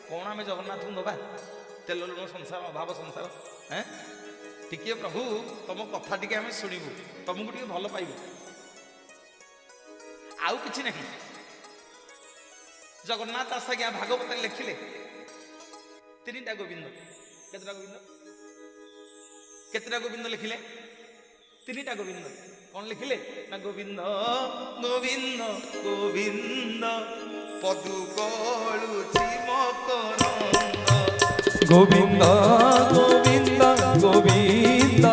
कौन आम जगन्नाथ को दबा तेल लुण संसार अभाव संसार हैं टिके प्रभु तुम कथा टिके आम शुणु तुमको टिके भल पाइबू आउ किछि नहीं जगन्नाथ दास आज्ञा भागवत लिखिले तीनटा गोविंद केतटा गोविंद लिखिले तीनटा गोविंद कौन लिखिले ना गोविंद गोविंद गोविंद पदु कळुछि मकरंद गोविंद गोविंद गोविंद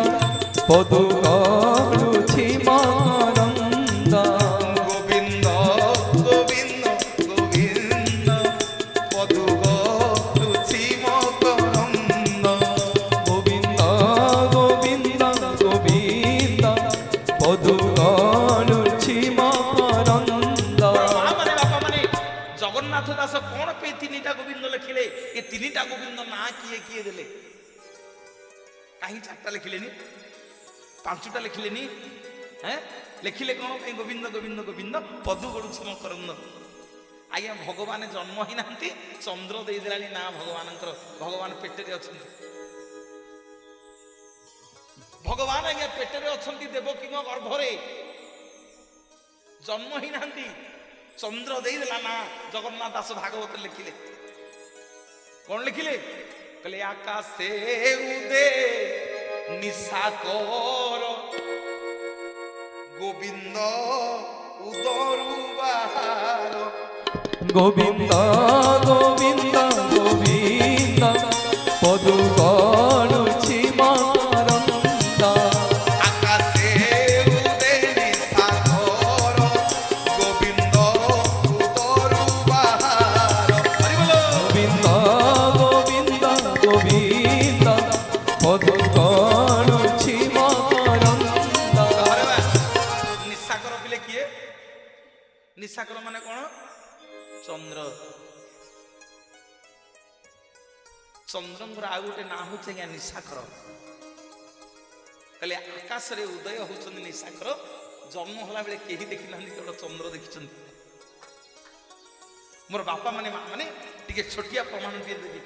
पदु कळुछि मकरंद गोविंद गोविंद गोविंद पदु कळुछि मकरंद गोविंद गोविंद गोविंद पदु कळुछि मकरंद। माने बापा माने जगन्नाथ दास कौन पे तीनटा गोविंद लिखिले ये तीनटा गोविंद ना किए किए देले कहीं चारटा लिखिलेनी पांचटा लिखिलेनी हैं लिखिले कौन पे गोविंद गोविंद गोविंद पदु गड़ुछि मकरंद आज्ञा भगवान जन्म ही नांती चंद्र दे देलानी ना भगवान पेटरे अछंती भगवान आज्ञा पेटरे अछंती देवकी गर्भरे जन्म ही नांती चंद्र दे देला ना जगन्नाथ दास भागवत लिखिले कौन लिखिले कहले आकाशे उदे निशाकर गोविंद उदरु बाहार गोविंद गोविंद गोविंद पदु कळुछि मकरंद आकाशे उदे निशाकर गोविंद उदरु बाहार हरि बोलो गोविंद गोविंद गोविंद पदु कळुछि मकरंद। अरे बा निशाकर पिले किए निशाकर माने कौन चंद्र चंद्रंकर आउ गोटे ना हूँ निशाकर कहले आकाश रे उदय होचंदी निशाकर जन्म होला बेले केही देखि नांदी केवल चंद्र देखिचंदी मोर बापा माने माँ माने टिके छोटिया प्रमाण दिए देबी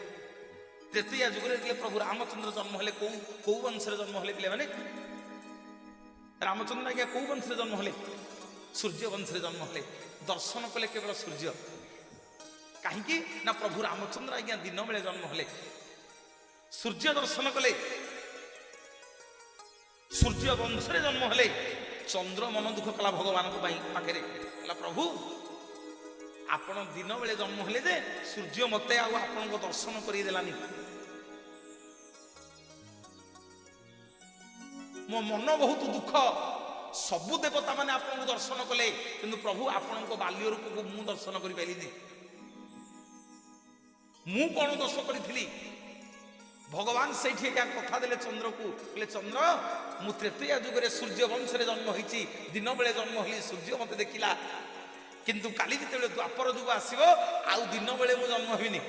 तृतीय जुगरे प्रभु रामचंद्र जन्म हेले कौ वंश जन्म हेले पिले माने रामचंद्र आज्ञा कौ वंश जन्म हेले सूर्य वंश जन्म हेले दर्शन कले केवल सूर्य कहीं ना प्रभु रामचंद्र आज्ञा दिन बेले जन्म हेले सूर्य दर्शन कले सूर्य वंश जन्म हेले चंद्र मन दुख कला भगवान पाखे प्रभु आपण दिन बेले जन्म हेले जे सूर्य मते आपण दर्शन करदेलानी मो मन बहुत दुख सबु देवता माने आपन दर्शन कले किंतु प्रभु आपण बाल्य रूप को मु दर्शन कर पाइलिनी मु कौन दोष करी भगवान से कथा देले चंद्र को बोले चंद्र मु तृतीय जुगरे सूर्य वंश जन्म होईची दिन बेले जन्म होली सूर्य मते देखिला किंतु काली जिते द्वापर जुग आसीबो आउ दिन बेले मु जन्म हेबिनी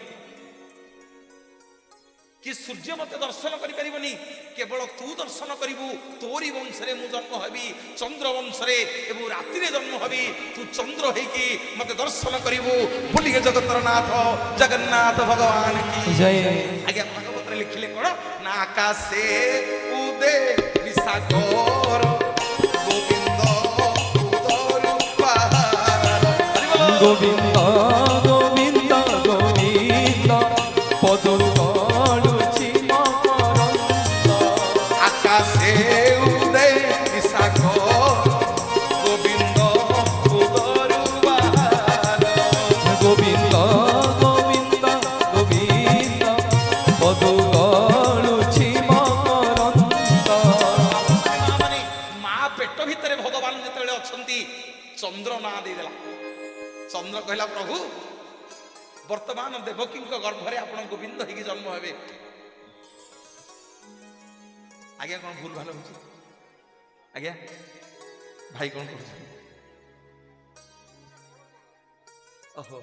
कि सूर्य मते दर्शन करि परिबनी केवल तू दर्शन करिबू तोरी वंश रे मु जन्म हेबी चंद्र वंश रे एबु रात्रि रे जन्म हेबी तू चंद्र हेकी मते दर्शन करिबू बोलिए जगतर नाथ जगन्नाथ भगवान की जय। आगे भागवत रे लिखिले कोन ना आकाशे उदे निशाकर गोविंद उदरु बाहार गोविंद गोविंद गोविंद पदु कळुछि मकरंद आकाशे उदय निशाकर गोविंद उदरु बाहार गोविंद गोविंद गोविंद पदु कळुछि मकरंद। माने मां पेट भितरे भगवान जेतेबेले अछंती चंद्र ना देदेला चंद्र कहला प्रभु वर्तमान देवकी गर्भरे आपण गोविंद होगी जन्म हेबे आज्ञा कौन भूल भाल हो आज्ञा भाई कौन कह ओहो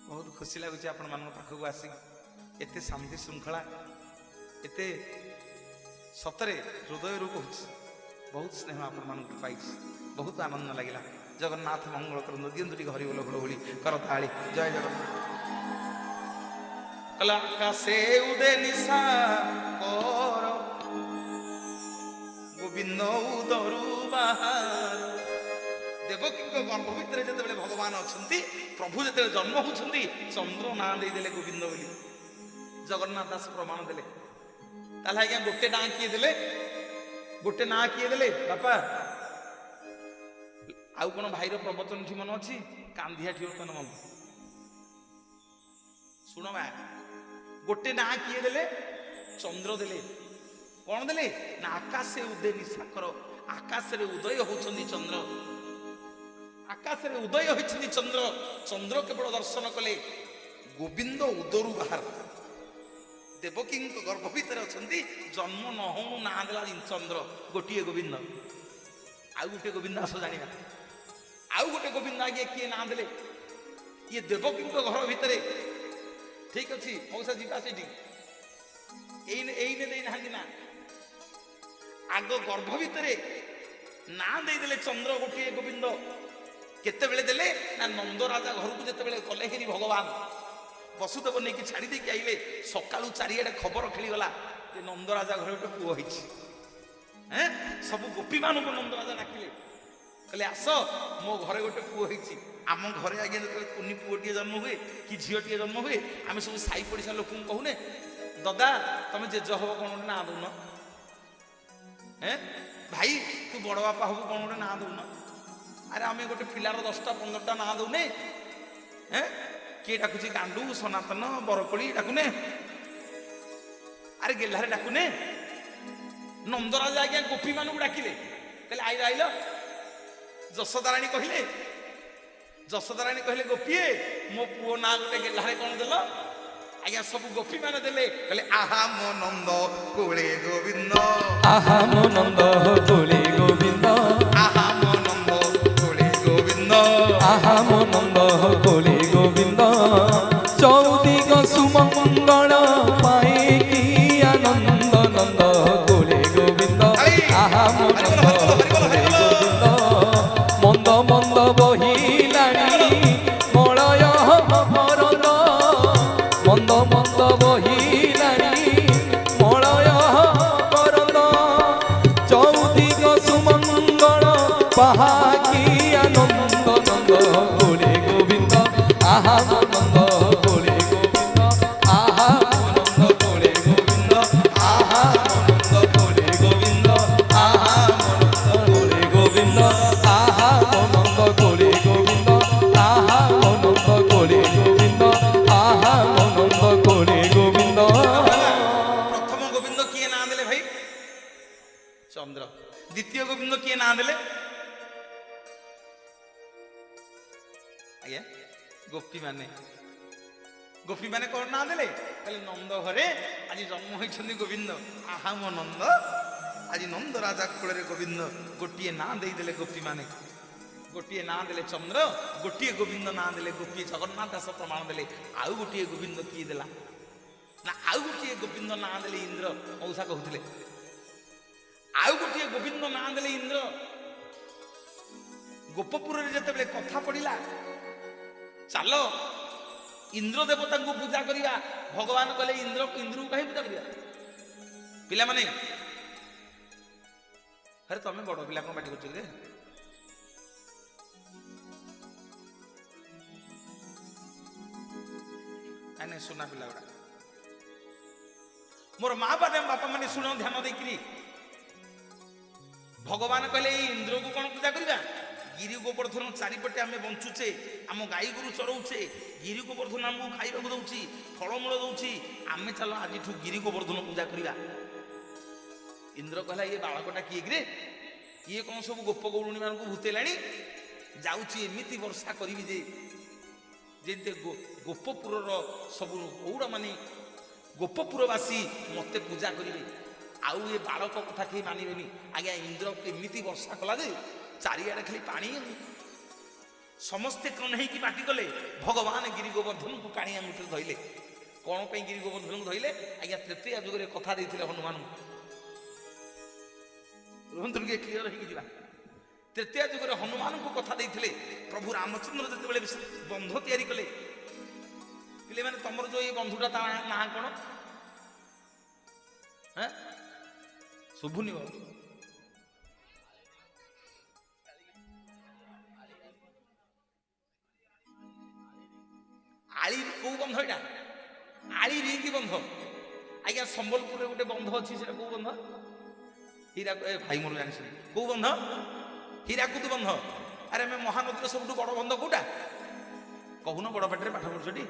बहुत खुशी लगुच आपण मान पाखक आसी एते शांति श्रृंखला एते सतरे हृदय रूप बहुत स्नेह आपण मान पाई बहुत आनंद लगिला। ଜଗନ୍ନାଥ ମଙ୍ଗଳ କରନ୍ତୁ। ଦିଅନ୍ତୁ ଟିକେ ହରିବୋଲ ହୁଳହୁଳି କରତାଳି। ଜୟ ଜଗନ୍ନାଥ। କଲା ଆକାଶେ ଉଦେ ନିଶା କର ଗୋବିନ୍ଦ ଉଦରୁ ବାହାର। ଦେବକୀଙ୍କ ଗର୍ଭ ଭିତରେ ଯେତେବେଳେ ଭଗବାନ ଅଛନ୍ତି, ପ୍ରଭୁ ଯେତେବେଳେ ଜନ୍ମ ହଉଛନ୍ତି, ଚନ୍ଦ୍ର ନାଁ ଦେଇଦେଲେ ଗୋବିନ୍ଦ ବୋଲି। ଜଗନ୍ନାଥ ଦାସ ପ୍ରମାଣ ଦେଲେ। ତାହେଲେ ଆଜ୍ଞା ଗୋଟେ ନାଁ କିଏ ଦେଲେ? ଗୋଟେ ନାଁ କିଏ ଦେଲେ? ବାପା ଆଉ କଣ ଭାଇର ପ୍ରବଚନ ଠି ମନ ଅଛି? କାନ୍ଧିଆ ଠି ମନ ଶୁଣ ବା, ଗୋଟେ ନାଁ କିଏ ଦେଲେ? ଚନ୍ଦ୍ର ଦେଲେ। କଣ ଦେଲେ ନା ଆକାଶେ ଉଦୟ ନିଶାକର। ଆକାଶରେ ଉଦୟ ହଉଛନ୍ତି ଚନ୍ଦ୍ର। ଆକାଶରେ ଉଦୟ ହୋଇଛନ୍ତି ଚନ୍ଦ୍ର। ଚନ୍ଦ୍ର କେବଳ ଦର୍ଶନ କଲେ ଗୋବିନ୍ଦ ଉଦରୁ ବାହାର। ଦେବକୀଙ୍କ ଗର୍ଭ ଭିତରେ ଅଛନ୍ତି, ଜନ୍ମ ନ ହଉ ନାଁ ଦେଲା ଚନ୍ଦ୍ର। ଗୋଟିଏ ଗୋବିନ୍ଦ। ଆଉ ଗୋଟିଏ ଗୋବିନ୍ଦ ଆସ ଜାଣିବା। ଆଉ ଗୋଟେ ଗୋବିନ୍ଦ ଆଜ୍ଞା କିଏ ନାଁ ଦେଲେ? ଇଏ ଦେବକୀଙ୍କ ଘର ଭିତରେ। ଠିକ ଅଛି ମଉସା ଯିବା ସେଠି। ଏଇନେ ଦେଇନାହାନ୍ତି ନା, ଆଗ ଗର୍ଭ ଭିତରେ ନାଁ ଦେଇଦେଲେ ଚନ୍ଦ୍ର ଗୋଟିଏ ଗୋବିନ୍ଦ। କେତେବେଳେ ଦେଲେ ନା ନନ୍ଦ ରାଜା ଘରକୁ ଯେତେବେଳେ ଗଲେ ହେରି ଭଗବାନ ବସୁଦେବ ନେଇକି ଛାଡ଼ି ଦେଇକି ଆଇଲେ, ସକାଳୁ ଚାରିଆଡେ ଖବର ଖେଳିଗଲା ଯେ ନନ୍ଦ ରାଜା ଘରେ ଗୋଟେ ପୁଅ ହେଇଛି। ସବୁ ଗୋପୀ ମାନଙ୍କୁ ନନ୍ଦ ରାଜା ଡାକିଲେ, କହିଲେ ଆସ ମୋ ଘରେ ଗୋଟେ ପୁଅ ହେଇଛି। ଆମ ଘରେ ଆଜ୍ଞା ଯେତେବେଳେ କୁନି ପୁଅଟିଏ ଜନ୍ମ ହୁଏ କି ଝିଅଟିଏ ଜନ୍ମ ହୁଏ, ଆମେ ସବୁ ସାଇ ପଡିଶା ଲୋକଙ୍କୁ କହୁନେ, ଦଦା ତମେ ଜେଜ ହବ କଣ ଗୋଟେ ନାଁ ଦଉନ? ଭାଇ ତୁ ବଡ ବାପା ହବୁ କଣ ଗୋଟେ ନାଁ ଦଉନ? ଆରେ ଆମେ ଗୋଟେ ପିଲାର 10ଟା 15ଟା ନାଁ ଦଉନେ। କିଏ ଡାକୁଛି ଗାଣ୍ଡୁ, ସନାତନ, ବରକୋଳି ଡାକୁନେ। ଆରେ ଗେହ୍ଲାରେ ଡାକୁନେ। ନନ୍ଦରାଜା ଆଜ୍ଞା ଗୋପୀ ମାନଙ୍କୁ ଡାକିଲେ, କହିଲେ ଆଇଲ ଆଇଲ। ଯଶୋଦାରାଣୀ କହିଲେ ଗୋପୀଏ ମୋ ପୁଅ ନାଁ ଗୋଟେ ଗେହ୍ଲାରେ କଣ ଦେଲ? ଆଜ୍ଞା ସବୁ ଗୋପୀ ମାନେ ଦେଲେ, କହିଲେ ଆହା ମୋ ନନ୍ଦ କୋଳେ ଗୋବିନ୍ଦ। ଆହା ମୋ ନନ୍ଦ କୋଳେ ଗୋବିନ୍ଦ। ଆହା ମୋ ନନ୍ଦ କୋଳେ ଗୋବିନ୍ଦ। ଆହା ମୋ ନନ୍ଦ କୋଳେ ଗୋବିନ୍ଦ। ଚୌଦିଗ ସୁମଙ୍ଗଳ ପାଏ କି ଆନନ୍ଦ ନନ୍ଦ କୋଳେ ଗୋବିନ୍ଦ। ଆହା ମୋ ନନ୍ଦ କୋଳେ ଗୋବିନ୍ଦ। ମନ୍ଦ ମନ୍ଦ ବହିଲାଣି ମଳୟ ମକରନ୍ଦ। ମନ୍ଦ ମନ୍ଦ ବହିଲାଣି ମଳୟ ମକରନ୍ଦ। ଚୌଦିଗ ସୁମଙ୍ଗଳ ପାହାକି ଆନନ୍ଦ ନନ୍ଦ କୋଳେ ଗୋବିନ୍ଦ। ଆହା ମୋ ନନ୍ଦ କୋଳେ ଗୋବିନ୍ଦ। ଆହା ମୋ ନନ୍ଦ କୋଳେ ଗୋବିନ୍ଦ। ଆହା ମୋ ନନ୍ଦ କୋଳେ ଗୋବିନ୍ଦ। ଆହା ମୋ ନନ୍ଦ କୋଳେ ଗୋବିନ୍ଦ। ଆହା ମୋ ନନ୍ଦ କୋଳେ ଗୋବିନ୍ଦ। ଆହା ମୋ ନନ୍ଦ କୋଳେ ଗୋବିନ୍ଦ। ଆହା ମୋ ନନ୍ଦ କୋଳେ ଗୋବିନ୍ଦ। ପ୍ରଥମ ଗୋବିନ୍ଦ କିଏ ନାଁ ଦେଲେ ଭାଇ? ଚନ୍ଦ୍ର। ଦ୍ୱିତୀୟ ଗୋବିନ୍ଦ କିଏ ନାଁ ଦେଲେ? ଆଜ୍ଞା ଗୋପୀ ମାନେ କଣ ନାଁ ଦେଲେ? କହିଲେ ନନ୍ଦ ଘରେ ଆଜି ଜନ୍ମ ହୋଇଛନ୍ତି ଗୋବିନ୍ଦ। ଆହା ମୋ ନନ୍ଦ, ଆଜି ନନ୍ଦ ରାଜା କୋଳରେ ଗୋବିନ୍ଦ। ଗୋଟିଏ ନାଁ ଦେଇଦେଲେ ଗୋପୀ ମାନେ। ଗୋଟିଏ ନାଁ ଦେଲେ ଚନ୍ଦ୍ର, ଗୋଟିଏ ଗୋବିନ୍ଦ ନାଁ ଦେଲେ ଗୋପୀ। ଜଗନ୍ନାଥ ଦାସ ପ୍ରମାଣ ଦେଲେ। ଆଉ ଗୋଟିଏ ଗୋବିନ୍ଦ କିଏ ଦେଲା ନା, ଆଉ ଗୋଟିଏ ଗୋବିନ୍ଦ ନାଁ ଦେଲେ ଇନ୍ଦ୍ର। ମଉସା କହୁଥିଲେ ଆଉ ଗୋଟିଏ ଗୋବିନ୍ଦ ନାଁ ଦେଲେ ଇନ୍ଦ୍ର। ଗୋପପୁରରେ ଯେତେବେଳେ କଥା ପଡିଲା, ଚାଲ ଇନ୍ଦ୍ର ଦେବତାଙ୍କୁ ପୂଜା କରିବା, ଭଗବାନ କହିଲେ ଇନ୍ଦ୍ରକୁ କାହିଁ ପୂଜା କରିବା? ପିଲାମାନେ, ଆରେ ତମେ ବଡ ପିଲା କଣ ପାଟି କରୁଛ ରେ? ନାଇଁ ସୁନା ପିଲା ଗୁଡା, ମୋର ମା ବାପା ମାନେ ଶୁଣ ଧ୍ୟାନ ଦେଇକିରି। ଭଗବାନ କହିଲେ ଏଇ ଇନ୍ଦ୍ରକୁ କଣ ପୂଜା କରିବା? ଗିରି ଗୋବର୍ଦ୍ଧନ ଚାରିପଟେ ଆମେ ବଞ୍ଚୁଛେ, ଆମ ଗାଈ ଗୋରୁ ଚରଉଛେ, ଗିରି ଗୋବର୍ଦ୍ଧନ ଆମକୁ ଖାଇବାକୁ ଦଉଛି, ଫଳମୂଳ ଦଉଛି। ଆମେ ଚାଲ ଆଜିଠୁ ଗିରି ଗୋବର୍ଦ୍ଧନ ପୂଜା କରିବା। ଇନ୍ଦ୍ର କହିଲା ଇଏ ବାଳକଟା କିଏ କିରେ? ଇଏ କଣ ସବୁ ଗୋପ ଗୌରୁଣୀ ମାନଙ୍କୁ ଭୂତେଇଲାଣି? ଯାଉଛି ଏମିତି ବର୍ଷା କରିବି ଯେ ଯେମିତି ଗୋପପୁରର ସବୁ ଗୌଡ଼ ମାନେ ଗୋପପୁରବାସୀ ମତେ ପୂଜା କରିବେ, ଆଉ ଏ ବାଳକ କଥା କେହି ମାନିବେନି। ଆଜ୍ଞା ଇନ୍ଦ୍ର ଏମିତି ବର୍ଷା କଲା ଯେ ଚାରିଆଡେ ଖାଲି ପାଣି। ସମସ୍ତେ କଣ ହେଇକି ପାଟି କଲେ, ଭଗବାନ ଗିରି ଗୋବର୍ଦ୍ଧନକୁ ପାଣି ଆଙ୍ଗୁଠିରେ ଧଇଲେ। କଣ ପାଇଁ ଗିରି ଗୋବର୍ଦ୍ଧନକୁ ଧଇଲେ? ଆଜ୍ଞା ତ୍ରେତୟା ଯୁଗରେ କଥା ଦେଇଥିଲେ ହନୁମାନଙ୍କୁ। ରୁହନ୍ତୁ ଟିକେ କ୍ଲିୟର ହେଇକି ଯିବା। ତୃତୀୟ ଯୁଗରେ ହନୁମାନଙ୍କୁ କଥା ଦେଇଥିଲେ। ପ୍ରଭୁ ରାମଚନ୍ଦ୍ର ଯେତେବେଳେ ବନ୍ଧ ତିଆରି କଲେ, ପିଲାମାନେ ତମର ଯୋଉ ଏଇ ବନ୍ଧୁଟା ତା ନାଁ କଣ? ଶୁଭୁନି ବାବୁ। ଆଳି କୋଉ ବନ୍ଧ ଏଇଟା? ଆଳି ରିଙ୍କି ବନ୍ଧ। ଆଜ୍ଞା ସମ୍ବଲପୁରରେ ଗୋଟେ ବନ୍ଧ ଅଛି, ସେଟା କୋଉ ବନ୍ଧ? ଭାଇ ମୋର ଜାଣିଛନ୍ତି କୋଉ ବନ୍ଧ? ହୀରାକୁଦ ବନ୍ଧ। ଆରେ ଆମେ ମହାନଦୀର ସବୁଠୁ ବଡ ବନ୍ଧ କୋଉଟା କହୁନ? ବଡ ପାଟିରେ ପାଠ ପଢୁଛଟି?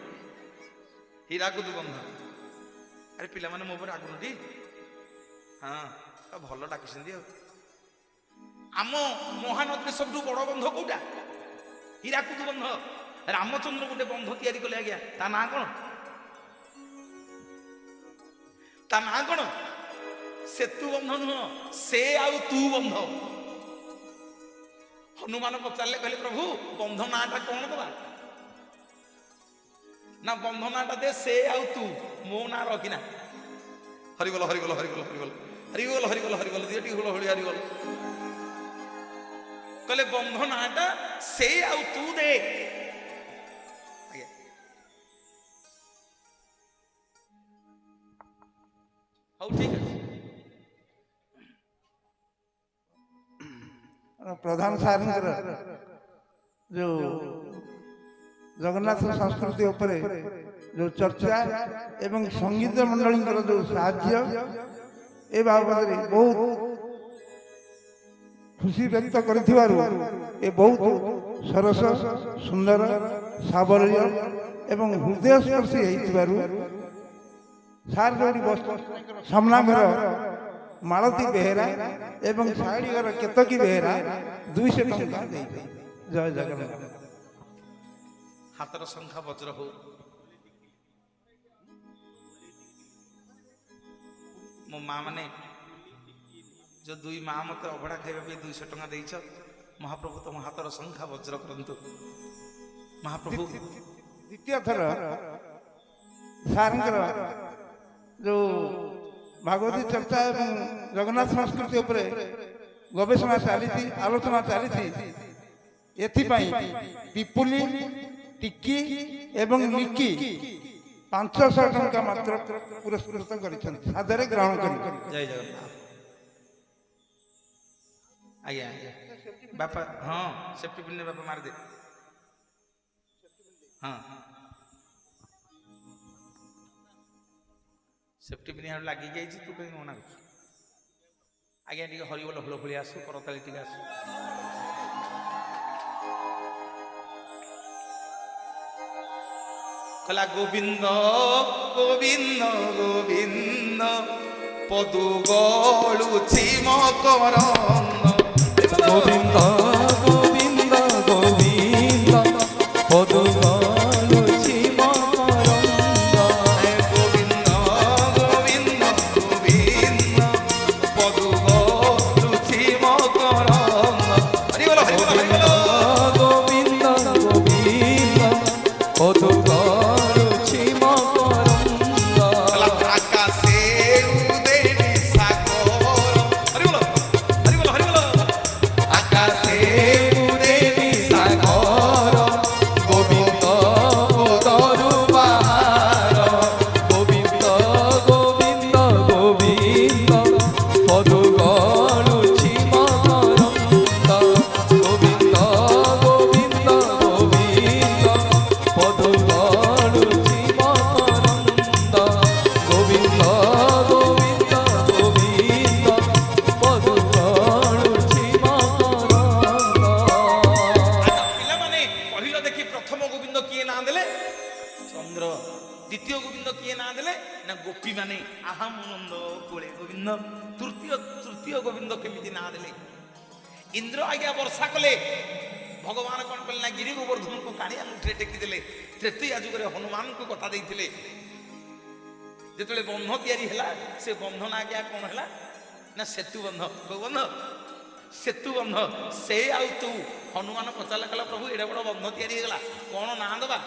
ହୀରାକୁଦ ବନ୍ଧ। ଆରେ ପିଲାମାନେ ମୋ ଉପରେ ଆଗୁନଟି? ହଁ ଭଲ ଡାକିଛନ୍ତି। ଆଉ ଆମ ମହାନଦୀରେ ସବୁଠୁ ବଡ ବନ୍ଧ କୋଉଟା? ହୀରାକୁଦ ବନ୍ଧ। ରାମଚନ୍ଦ୍ର ଗୋଟେ ବନ୍ଧ ତିଆରି କଲେ ଆଜ୍ଞା, ତା ନାଁ କଣ? ତା ନାଁ କଣ? ସେତୁ ବନ୍ଧ ନୁହଁ, ସେ ଆଉ ତୁ ବନ୍ଧ। ହନୁମାନ ପଚାରିଲେ, କହିଲେ ପ୍ରଭୁ ବନ୍ଧ ନାଁଟା କଣ ଦବା? ନା ବନ୍ଧ ନାଁଟା ଦେ ସେ ଆଉ ତୁ, ମୋ ନାଁ ରଖିନା। ହରିବଲ ହରିବଲ ହରିବଲ ହରିବଲ ହରିବଲ ହରିବଲ ହରିବଲ ଦିଅ ଟିକେ ହୁଳ ହୁଳି ହରିବଲ। କହିଲେ ବନ୍ଧ ନାଁଟା ସେ ଆଉ ତୁ ଦେ। ହଉ ଠିକ ଅଛି। ପ୍ରଧାନ ସାରଙ୍କର ଯୋଉ ଜଗନ୍ନାଥ ସଂସ୍କୃତି ଉପରେ ଯୋଉ ଚର୍ଚ୍ଚା ଏବଂ ସଙ୍ଗୀତ ମଣ୍ଡଳୀଙ୍କର ଯୋଉ ସାହାଯ୍ୟ, ଏ ବାବଦରେ ବହୁତ ଖୁସି ବ୍ୟକ୍ତ କରିଥିବାରୁ ଏ ବହୁତ ସରସ, ସୁନ୍ଦର, ସାବଲୀୟ ଏବଂ ହୃଦୟସ୍ପର୍ଶୀ ହେଇଥିବାରୁ ସାର୍ ଯୋଉଠି ସାମ୍ନା ଘର ମାଳତୀ ବେହେରା ଏବଂ ସାଇଡ ଘର କେତକୀ ବେହେରା 200 ଟଙ୍କା ଦେଇଥିଲେ। ଜୟ ଜଗନ୍ନାଥ। ହାତର ସଂଖ୍ୟା ବଜ୍ର ହଉ। ମୋ ମା ମାନେ ଯୋଉ ଦୁଇ ମା ମତେ ଅଭଡ଼ା ଖାଇବା ପାଇଁ 200 ଟଙ୍କା ଦେଇଛ, ମହାପ୍ରଭୁ ତମ ହାତର ସଂଖ୍ୟା ବଜ୍ର କରନ୍ତୁ। ମହାପ୍ରଭୁ ଦ୍ୱିତୀୟ ଥର ସାରଙ୍କର ଯୋଉ ଭାଗବତୀ ଚର୍ଚ୍ଚା ଏବଂ ଜଗନ୍ନାଥ ସଂସ୍କୃତି ଉପରେ ଗବେଷଣା ଚାଲିଛି, ଆଲୋଚନା ଚାଲିଛି। ଏଥିପାଇଁ ପିପୁଲି, ଟିକି ଏବଂ ନିକି 500 ଟଙ୍କା ମାତ୍ର ପୁରସ୍କୃତ କରିଛନ୍ତି, ସାଦରେ ଗ୍ରହଣ କରି। ଜୟ ଜଗନ୍ନାଥ। ଆଜ୍ଞା ଆଜ୍ଞା ବାପା, ହଁ ସେଫ୍ଟି ପିନ୍ ବାପା ମାରିଦେ। ହଁ ସେଫ୍ଟି ପିନ୍ ଲାଗି ଯାଇଛି, ତୁ କାହିଁ ମନା କରୁଛୁ? ଆଜ୍ଞା ଟିକେ ହରିବୋଲ ହୁଳ ହୁଳି ଆସୁ, କରତାଳି ଟିକେ ଆସୁ। କହିଲା ଗୋବିନ୍ଦ ଗୋବିନ୍ଦ ଗୋବିନ୍ଦ ପଦୁ ଗଳୁଛି ମକରନ୍ଦ। গোবিন্দ গোবিন্দ গোবিন্দ পদু গলুছি মকরন্দ। গোবিন্দ গোবিন্দ গোবিন্দ পদু গলুছি মকরন্দ। হরিবল হরিবল হরিবল। গোবিন্দ গোবিন্দ পদু গলুছি মকরন্দ। আকাশে উদেনি সাগর। হরিবল হরিবল হরিবল। আকাশে উদেনি সাগর গোবিন্দ তরু পাহাড়। গোবিন্দ গোবিন্দ গোবিন্দ পদু গলুছি মকরন্দ। গোবিন্দ গোবিন্দ গোবিন্দ পদু গলুছি মকরন্দ। গোবিন্দ গোবিন্দ গোবিন্দ পদু গলুছি মকরন্দ। ପିଲାମାନେ କହିଲ ଦେଖି, ପ୍ରଥମ ଗୋବିନ୍ଦ କିଏ ନାଁ ଦେଲେ? ଚନ୍ଦ୍ର। ଦ୍ୱିତୀୟ ଗୋବିନ୍ଦ କିଏ ନାଁ ଦେଲେ? ନା ଗୋପୀ ମାନେ ଆହମ ନନ୍ଦ କୋଳେ ଗୋବିନ୍ଦ। ତୃତୀୟ ଗୋବିନ୍ଦ କେମିତି ନାଁ ଦେଲେ? ଇନ୍ଦ୍ର ଆଜ୍ଞା ବର୍ଷା କଲେ। ଭଗବାନ କଣ କଲେ ନା ଗିରି ଗୋବର୍ଦ୍ଧନକୁ କାଳିଆ ମୁଠିରେ ଟେକି ଦେଲେ। ତୃତୀୟ ଯୁଗରେ ହନୁମାନଙ୍କୁ କଥା ଦେଇଥିଲେ। ଯେତେବେଳେ ବନ୍ଧ ତିଆରି ହେଲା, ସେ ବନ୍ଧ ନା ଆଜ୍ଞା କଣ ହେଲା? ନା ସେତୁ ବନ୍ଧ। କୋଉ ବନ୍ଧ? ସେତୁ ବନ୍ଧ। ସେ ଆଉ ତୁ। ହନୁମାନ ପଚାରିଲା, କହିଲା ପ୍ରଭୁ ଏଡେ ବଡ ବନ୍ଧ ତିଆରି ହେଇଗଲା, କଣ ନାଁ ଦବା?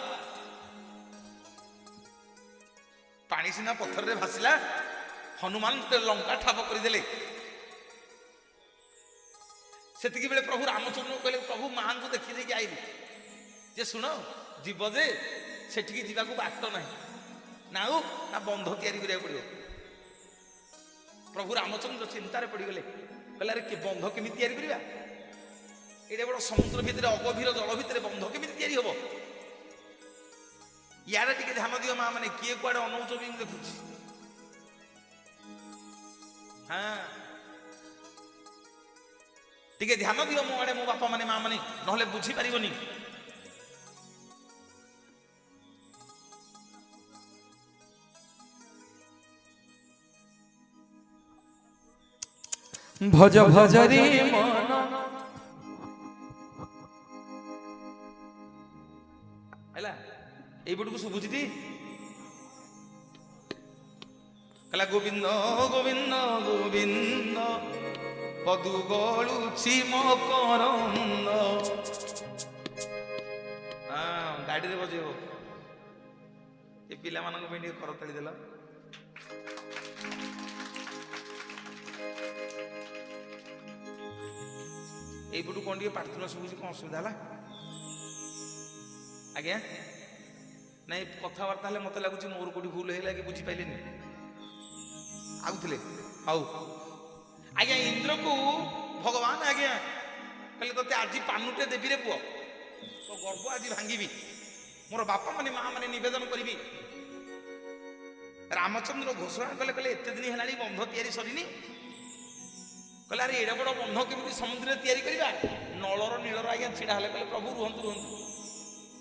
ପାଣି ସିନା ପଥରରେ ଭାସିଲା, ହନୁମାନ ଲଙ୍କା ଠାବ କରିଦେଲେ। ସେତିକି ବେଳେ ପ୍ରଭୁ ରାମଚନ୍ଦ୍ର କହିଲେ ପ୍ରଭୁ ମାଙ୍କୁ ଦେଖି ଦେଇକି ଆଇଲି ଯେ ଶୁଣ ଯିବ ଯେ ସେଠିକି ଯିବାକୁ ବାଟ ନାହିଁ ନା ଆଉ ନା ବନ୍ଧ ତିଆରି କରିବାକୁ ପଡ଼ିବ। ପ୍ରଭୁ ରାମଚନ୍ଦ୍ର ଚିନ୍ତାରେ ପଡ଼ିଗଲେ, କହିଲେ ଆରେ ବନ୍ଧ କେମିତି ତିଆରି କରିବା? ଏଇଟା ବଡ଼ ସମୁଦ୍ର ଭିତରେ ଅଗଭୀର ଜଳ ଭିତରେ ବନ୍ଧ କେମିତି ତିଆରି ହବ? ୟାର ଟିକେ ଧ୍ୟାନ ଦିଅ ମା ମାନେ, କିଏ କୁଆଡେ ଅନଉଛ ବି ମୁଁ ଦେଖୁଛି। ହଁ ଟିକେ ଧ୍ୟାନ ଦିଅ ମୋ ଆଡେ, ମୋ ବାପା ମାନେ ମା ମାନେ, ନହେଲେ ବୁଝିପାରିବନି। ଭଜ ଭଜରେ ମନ ହେଲା ଏଇପଟକୁ ଶୁଭୁଛି ଟି? କହିଲା ଗୋବିନ୍ଦ ଗୋବିନ୍ଦ ଗୋବିନ୍ଦ ପଦୁ ଗଳୁଛି ମୋ କରନ୍ଦ। ହଁ ଗାଡିରେ ବଜେଇବ। ଏ ପିଲାମାନଙ୍କ ପାଇଁ ଟିକେ କରତାଳି ଦେଲ। ଏଇପଟୁ କଣ ଟିକେ ପାର୍ଥନା ଶୁଭୁଛି, କଣ ଅସୁବିଧା ହେଲା? ଆଜ୍ଞା ନାଇଁ କଥାବାର୍ତ୍ତା ହେଲେ ମତେ ଲାଗୁଛି ମୋର କୋଉଠି ଭୁଲ ହେଇଲା କି ବୁଝିପାରିଲେନି। ଆଉଥିଲେ ହଉ ଆଜ୍ଞା। ଇନ୍ଦ୍ରକୁ ଭଗବାନ ଆଜ୍ଞା କହିଲେ ତତେ ଆଜି ପାନୁଟେ ଦେବିରେ ପୁଅ, ତୋ ଗର୍ବ ଆଜି ଭାଙ୍ଗିବି, ମୋର ବାପା ମାନେ ମା ମାନେ ନିବେଦନ କରିବି। ରାମଚନ୍ଦ୍ର ଘୋଷଣା କଲେ, କହିଲେ ଏତେ ଦିନ ହେଲାଣି ବନ୍ଧ ତିଆରି ସରିନି। କହିଲେ ଆରେ ଏଡେ ବଡ ବନ୍ଧ କେମିତି ସମୁଦ୍ରରେ ତିଆରି କରିବା? ନଳର ନୀଳର ଆଜ୍ଞା ଛିଡା ହେଲେ, କହିଲେ ପ୍ରଭୁ ରୁହନ୍ତୁ ରୁହନ୍ତୁ।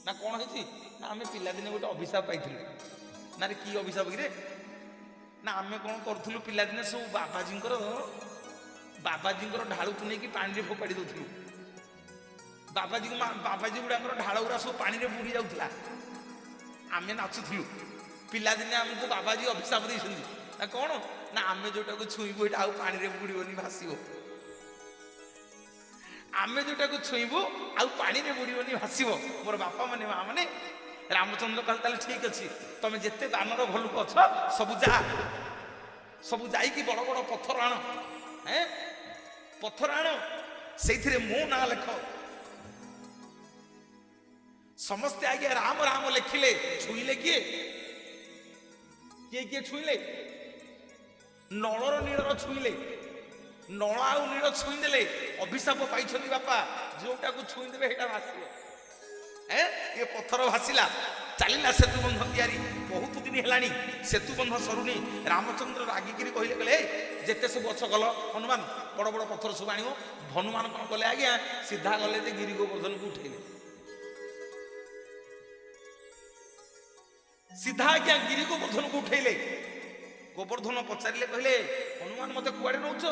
ନା କଣ ହେଇଛି? ନା ଆମେ ପିଲାଦିନେ ଗୋଟେ ଅଭିଶାପ ପାଇଥିଲୁ। ନା ରେ କି ଅଭିଶାପ କିରେ? ନା ଆମେ କଣ କରୁଥିଲୁ ପିଲାଦିନେ ସବୁ ବାବାଜୀଙ୍କର ଢାଳୁକୁ ନେଇକି ପାଣିରେ ଫୋପାଡ଼ି ଦଉଥିଲୁ। ବାବାଜୀ ଗୁଡାଙ୍କର ଢାଳ ଗୁଡା ସବୁ ପାଣିରେ ବୁଡି ଯାଉଥିଲା, ଆମେ ନାଚୁଥିଲୁ। ପିଲାଦିନେ ଆମକୁ ବାବାଜୀ ଅଭିଶାପ ଦେଇଛନ୍ତି। ନା କଣ? ନା ଆମେ ଯୋଉଟାକୁ ଛୁଇଁବୁ ଏଇଟା ଆଉ ପାଣିରେ ବୁଡିବନି, ଭାସିବ। ଆମେ ଯୋଉଟାକୁ ଛୁଇଁବୁ ଆଉ ପାଣିରେ ବୁଡିବନି, ଭାସିବ। ମୋର ବାପା ମାନେ ମା ମାନେ ରାମଚନ୍ଦ୍ର କହିଲେ ତାହେଲେ ଠିକ ଅଛି, ତମେ ଯେତେ ବାନର ଭଲୁକ ଅଛ ସବୁ ଯାଇକି ବଡ ବଡ ପଥର ଆଣ, ପଥର ଆଣ, ସେଇଥିରେ ମୋ ନାଁ ଲେଖ। ସମସ୍ତେ ଆଜ୍ଞା ରାମ ରାମ ଲେଖିଲେ। ଛୁଇଁଲେ କିଏ? କିଏ ଛୁଇଁଲେ? ନଳର ନୀଳର ଛୁଇଁଲେ। ନଳ ଆଉ ନୀଳ ଛୁଇଁଦେଲେ ଅଭିଶାପ ପାଇଛନ୍ତି ବାପା, ଯୋଉଟାକୁ ଛୁଇଁଦେବେ ସେଇଟା ଭାସିବ। ଏ ପଥର ଭାସିଲା, ଚାଲିଲା ସେତୁ ବନ୍ଧ ତିଆରି। ବହୁତ ଦିନ ହେଲାଣି ସେତୁ ବନ୍ଧ ସରୁନି। ରାମଚନ୍ଦ୍ର ରାଗିକିରି କହିଲେ, କହିଲେ ଯେତେ ସବୁ ଅଛ ଗଲ, ହନୁମାନ ବଡ ବଡ ପଥର ସବୁ ଆଣିବ। ହନୁମାନ କଣ କଲେ ଆଜ୍ଞା? ସିଧା ଗଲେ ଯେ ଗିରି ଗୋବର୍ଦ୍ଧନକୁ ଉଠେଇଲେ। ସିଧା ଆଜ୍ଞା ଗିରି ଗୋବର୍ଦ୍ଧନକୁ ଉଠେଇଲେ। ଗୋବର୍ଦ୍ଧନ ପଚାରିଲେ, କହିଲେ ହନୁମାନ ମତେ କୁଆଡେ ନଉଛ?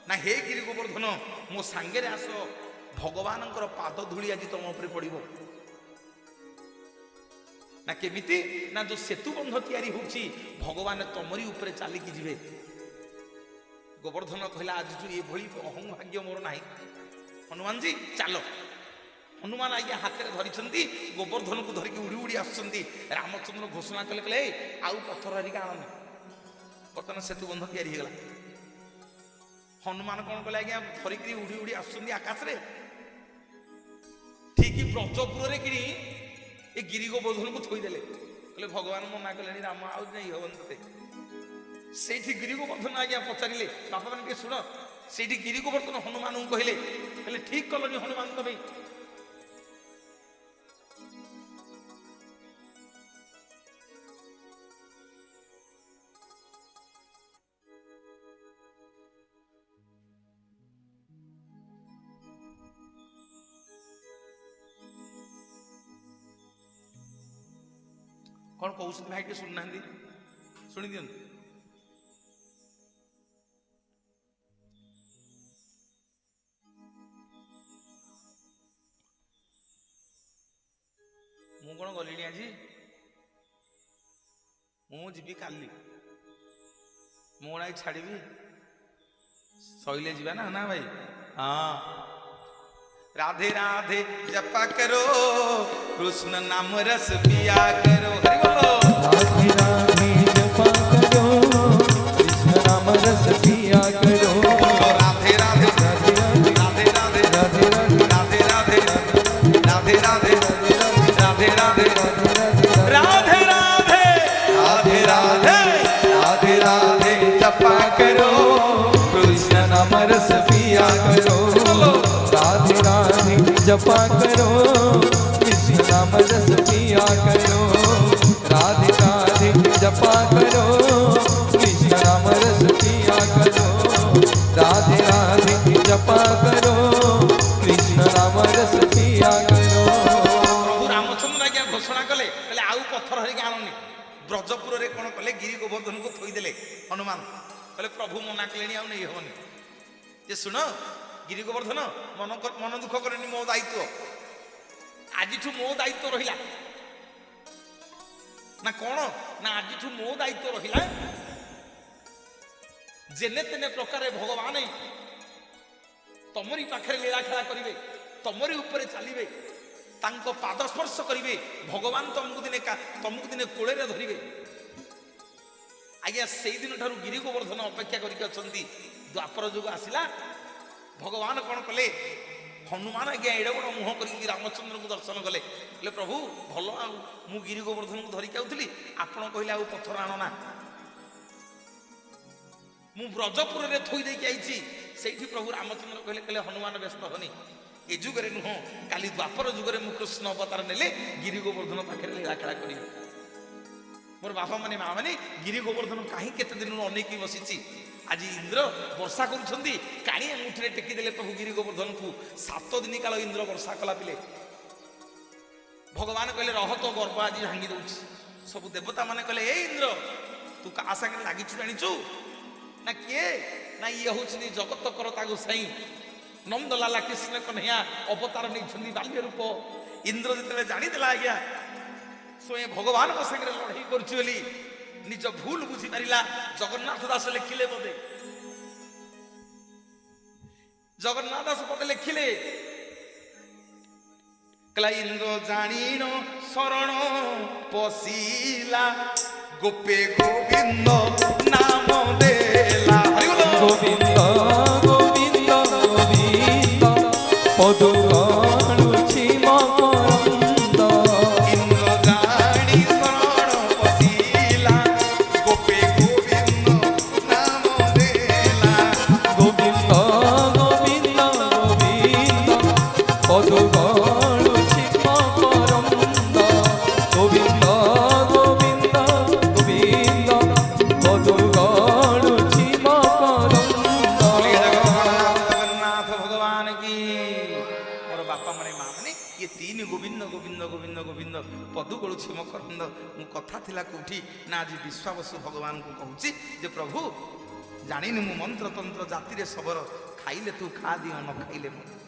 ନା ହେ ଗିରି ଗୋବର୍ଦ୍ଧନ ମୋ ସାଙ୍ଗରେ ଆସ, ଭଗବାନଙ୍କର ପାଦ ଧୂଳି ଆଜି ତମ ଉପରେ ପଡିବ। ନା କେମିତି? ନା ଯୋଉ ସେତୁ ବନ୍ଧ ତିଆରି ହଉଛି ଭଗବାନ ତମରି ଉପରେ ଚାଲିକି ଯିବେ। ଗୋବର୍ଦ୍ଧନ କହିଲା ଆଜି ଯୋଉ ଏଭଳି ଅହଂଭାଗ୍ୟ ମୋର ନାହିଁ, ହନୁମାନଜୀ ଚାଲ। ହନୁମାନ ଆଜ୍ଞା ହାତରେ ଧରିଛନ୍ତି, ଗୋବର୍ଦ୍ଧନକୁ ଧରିକି ଉଡି ଉଡି ଆସୁଛନ୍ତି। ରାମଚନ୍ଦ୍ର ଘୋଷଣା କଲେ, କହିଲେ ଆଉ ପଥର ହରିକା ଆଣନି, ବର୍ତ୍ତମାନ ସେତୁ ବନ୍ଧ ତିଆରି ହେଇଗଲା। ହନୁମାନ କଣ କଲେ ଆଜ୍ଞା? ଧରିକିରି ଉଡି ଉଡି ଆସୁଛନ୍ତି ଆକାଶରେ। ଠିକ ବ୍ରଜପୁରରେ କିଣି ଏ ଗିରି ଗୋବର୍ଦ୍ଧନକୁ ଥୋଇଦେଲେ। କହିଲେ ଭଗବାନ ମନା କଲେଣି, ରାମ ଆଉ ଯାଇ ହବନି ତତେ। ସେଇଠି ଗିରି ଗୋବର୍ଦ୍ଧନ ଆଜ୍ଞା ପଚାରିଲେ, ବାପା ମାନେ ଟିକେ ଶୁଣ, ସେଇଠି ଗିରି ଗୋବର୍ଦ୍ଧନ ହନୁମାନଙ୍କୁ କହିଲେ, ଠିକ କଲନି ହନୁମାନ ତମେ। କଣ କହୁଛନ୍ତି ଭାଇ ଟିକେ ଶୁଣୁନାହାନ୍ତି, ଶୁଣି ଦିଅନ୍ତୁ। ମୁଁ କଣ ଗଲିଣି ଆଜି? ମୁଁ ଯିବି କାଲି। ମୁଁ କଣ ଛାଡିବି? ସଇଲେ ଯିବା ନା। ନା ଭାଇ? ହଁ। राधे राधे जपा करो, कृष्ण नाम रस पिया करो। हरि बोलो। राधे राधे जपा करो, कृष्ण नाम रस पिया करो। राधे राधे राधे राधे राधे राधे राधे राधे राधे राधे जपा करो कृष्ण नाम रस पिया करो राधे राधे जपा करो कृष्ण नाम रस पिया करो राधे राधे जपा करो कृष्ण नाम रस पिया करो राधे राधे जपा करो कृष्ण नाम रस पिया करो। प्रभु रामचंद्र आज्ञा घोषणा कले कहले आउ पत्थर हरिक आननी ब्रजपुर रे कोन कले गिरी गोवर्धन को थोई देले हनुमान कहले प्रभु मना कलेनी आउ नहीं होनी जे सुन गिरी गोवर्धन मन दुख करनी मो दायित्व आज मो दायित्व रहिला ना कौन ना आज मो दायित्व रहिला जेने तेने प्रकार भगवान तमरी पाखे लीला खेला करिवे तमरी ऊपर चलिए तांको पाद स्पर्श करिवे भगवान तुमको दिने कोले धरिवे आज्ञा से दिन ठारू गिरी गोवर्धन अपेक्षा करके अछंती द्वापर जुग आसिला भगवान कौन कले हनुमान आज्ञा एडे बड़ मुह करके रामचंद्र को दर्शन कले बोले प्रभु भल आ मु गिरी गोवर्धन को धरिक आउथली आपण कहले आ पत्थर आणना मु ब्रजपुर रे थोई देकी आइछि सेठी प्रभु रामचंद्र कहले कहले हनुमान व्यस्त होनी ए जुगरे नुह काली द्वापर जुगरे मु कृष्ण अवतार नेले गिरी गोवर्धन पाखे लीला खेला करी मोर बापा माने माँ माने गिरी गोवर्धन कहीं केते दिन अनेक बसी आज इंद्र वर्षा करुछंती काणी मुठरे टेकी देले प्रभु गिरी गोवर्धन को 7 दिन काल इंद्र वर्षा कला पिले भगवान कहले रह तो गर्भ आज भांगी दउछि सब देवता माने कहले ए इंद्र तू का संगे लागिछु जानिछु ना किए ना ये हूँ जगत करता गोसाई नंदलाला कृष्ण कन्हैया अवतार नहीं बाल्य रूप इंद्र जिते जानीदेला आज्ञा स्वयं भगवान संगे लड़ाई करी निज भूल बुझी पारा जगन्नाथ दास लिखिले बोधे जगन्नाथ दास पदे लिखिले कला इंद्र जानीन शरण पशिला गोपे गोविंद नाम देला गोविंद गोविंद गोविंद पदु गणुछि मकरंद इंद्र जानी शरण पशिला गोपे गोविंद नाम देला गोविंद गोविंद गोविंद पदु गणुछि मकरंद गोविंद गोविंद गोविंद पदु गणुछि मकरंद। जगन्नाथ भगवान की मोर बापा माने माँ माने ये 3 गोविंद गोविंद गोविंद गोविंद पदु गलुछि मकरंद मु कथा थिला कोठी ना आज विश्वावसु भगवान को कहूची जे प्रभु जानिनी मु मंत्र तंत्र जाति रे सबरो खाइले तू खा दियो न खाइले मत